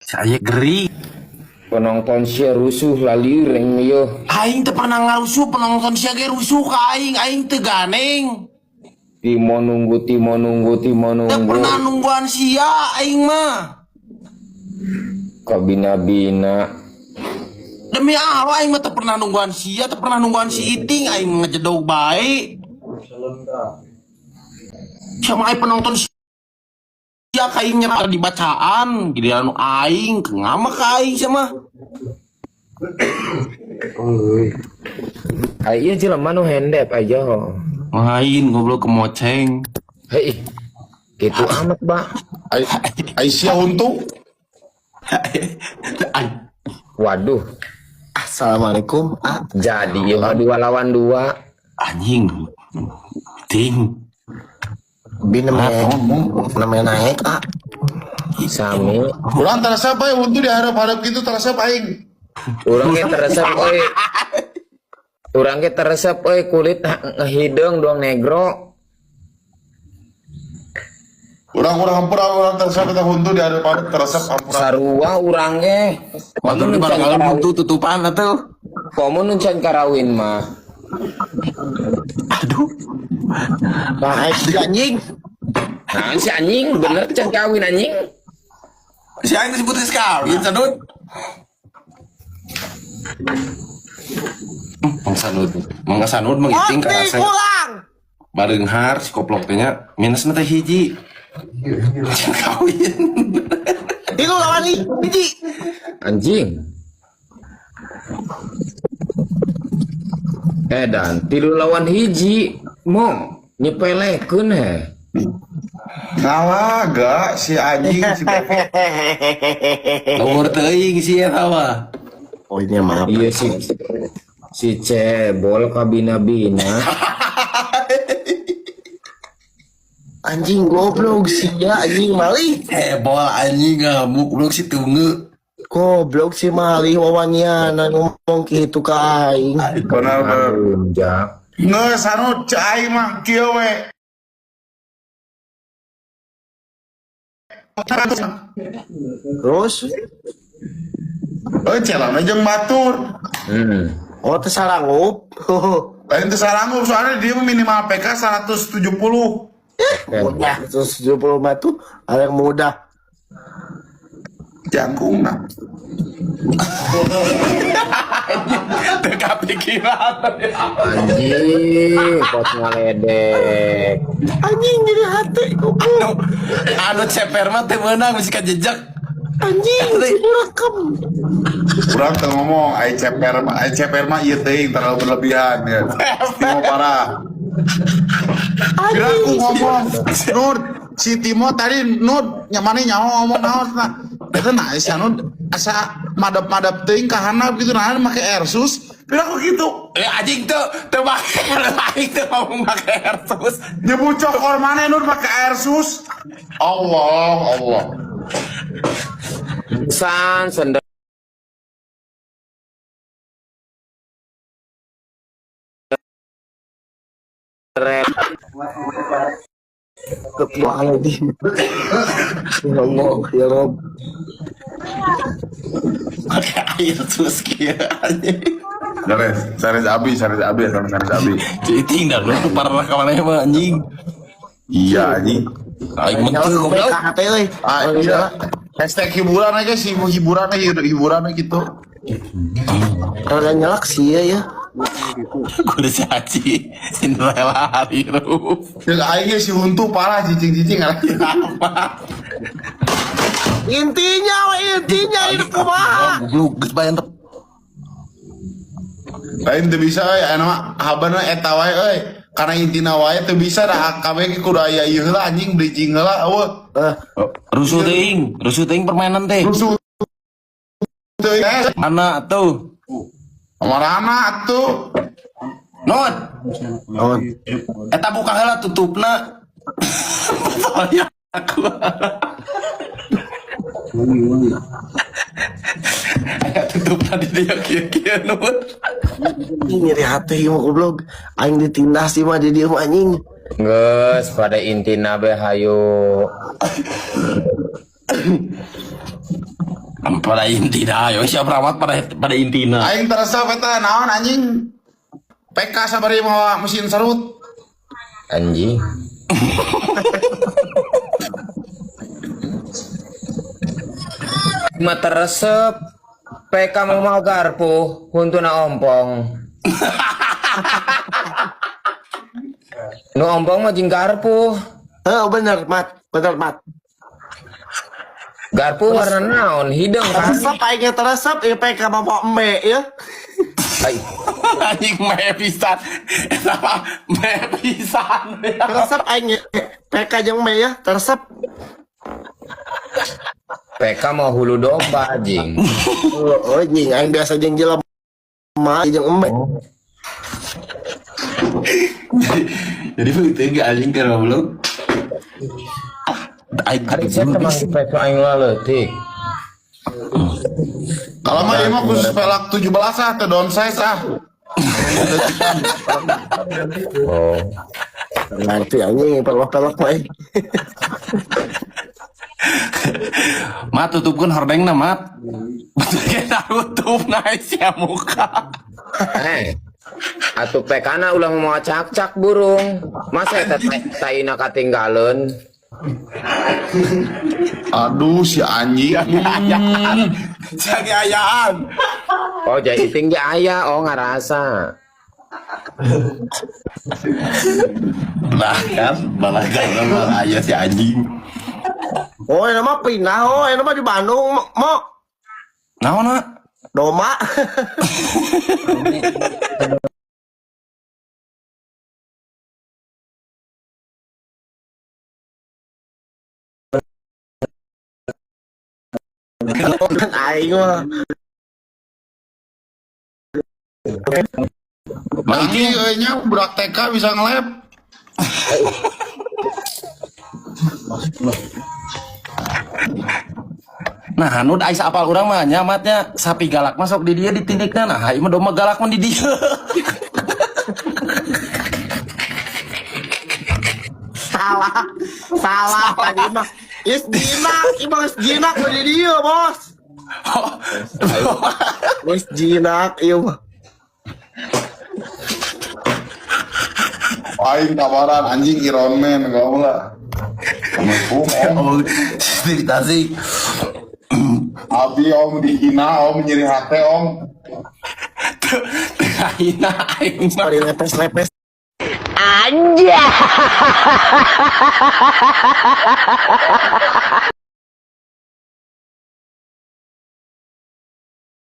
Saya geri. Penonton sia rusuh lalireng yo. Aing teu pernah ngarusuh penonton sia ge rusuh ka aing teu ganeng. Timo nunggu. Teu pernah nungguan sia aing mah. Kabina-bina. Demi Allah aing mah teu pernah nungguan sia, teu pernah nungguan si Iting aing ngejedog bae. Sama aing penonton sia ka aing nyerah di bacaan, giliran aing ngama ka aing sama. Ayo jelema nu handap aja ho. Main goblok kemoceng. Hei. Gitu amat, Ba. Aisyah untuk Waduh. Assalamualaikum. Jadi ya 2 lawan 2. Anjing. Ting. Bina namanya naik Sami. kurang terasa apa ya untuk diharap-harap gitu terasa aing. Urang ge teresep euy. Urang ge teresep euy kulit ngehidung doang negro. Kurang terasa kita untuk diharap-harap terasa ampura. Sarua urang ge. Waktu di barang buntu tutupan atuh. Komo nu can karawin mah. Aduh. naik si anjing. Nah, si anjing bener can kawin anjing. Si aing disebut kawin sadut. Mang Sanud mengiting ka asa. Bareng har si koplok teh nya minusna teh hiji. Kawin. Itu lawan hiji. Anjing. Dan 3 lawan hiji mong nyepelekeun he. Ngalaga si anjing si Nomor teuing si eta mah. Oh ini maaf. Iya si cebol kabina-bina. Anjing goblok sih ya anjing malih. Bol anjing ngamuk lu si tungu. Goblok si malih wawannya ngomong gitu ka aing. benar. Unjak. Ngeus anu cai mah kieu we. Terus Celana jeung batur. oh teu sarangup. Lain teu saranggup soalnya dia minimal PK 170. Mudah 170 batu ada yang mudah. Jangkungna. Teu kapikiran. Anjing pot ngaledek. Anjing jadi hati goblok. Anu ceper mah teu meunang mesti ka jejak. Anjing direkam. Kurang teu ngomong ai ceper mah ieu teuing terlalu berlebihan ya. Timo parah. Kira aku ngomong Nur si Timo tadi Nur nyamane nyaho ngomong naon nah. Eta nah si Nur asa madap-madap teuing ka handap gitu nah make Airsus. Kira aku gitu. Anjing teu make aing teu ngomong make Airsus. Nyebut cokor mana Nur make Airsus. Allah. Sender Ketua lagi. Ya Allah, ya Rob. Make Airsus kieu anjing. Saris abi. Citing dah lu parah ka maneh mah anjing. Iya anjing. Aing menteu goblok. PKHT euy. Iya. Hashtag hiburan aja sih, hiburan gitu. Rada nyelak sih ya. Kudu si Haji Cinderella Harirup. Yang aing si Huntu parah cicing apa? Intinya ini kumaha. Goblok geus bae entep. Lain teu bisa ya anu habana eta wae euy. Karena intina wae teu bisa dah kabeh kudu aya ieu heula anjing bridging heula eueuh. Rusuh teuing permainan teh. Rusuh teuing Anak tuh. amarana atuh. Not. Eta buka heula tutupna. Soalnya aku. Aya tutupna di dia kieu-kieu Not. Ini nyeri hati mah goblok. Aing ditindas sih mah di dieu mah anjing. Geus pada intina be hayu. pada intina yo siapa perawat pada intina. Aing teresep eta naon anjing. PK sabari mawa mesin serut. Anjing. Mata resep PK mau garpu huntuna ompong. Nu ompong mah jeung garpu. Bener mat. Garpu warna naon? Hidung kan? Teresep aing teresep PK mau embe ya. Ai, Anjing meh pisan. Eta mah meh pisan. Teresep aing PK jeung embe ya, teresep. PK mau hulu domba anjing. Oh, jing aing biasa jeung jelema jeung embe. Jadi begitu gak anjing ke belum. Hari saya teman PK aing leutik. Kalau mah ieu mah khusus pelak 17 ah teu down size ah. Oh. Nanti anjing pelok-pelok mah. Mat tutupkeun hordengna mat. Betul kita tutup naik sia muka. Atuh PK-na ulah mau cak-cak burung. Masa eta taina katinggalin? Aduh si anjing. Jagi ayaan. Oh, jadi tinggi aya, oh ngarasa. Balah kan aya si anjing. Oh, ini mah pindah, oh, ini mah di Bandung, mo. Naon na? Doma. Aing mah. Nanti nya budak TK bisa ngelep. Nah, anu ais apal urang mah nyamatnya sapi galak masuk di dia ditindikna. Nah, ieu mah domba galak mah di dia. Salah tadi mah. Is jinak di dia, Bos. Wis jinak ieu mah. Aing kabaran anjing Iron Man gaul lah. Assalamualaikum om. Oh, cerita sih. Abi om dihina om nyeri hati om. Hina aing mah. Mari lepes-lepes. Anjay.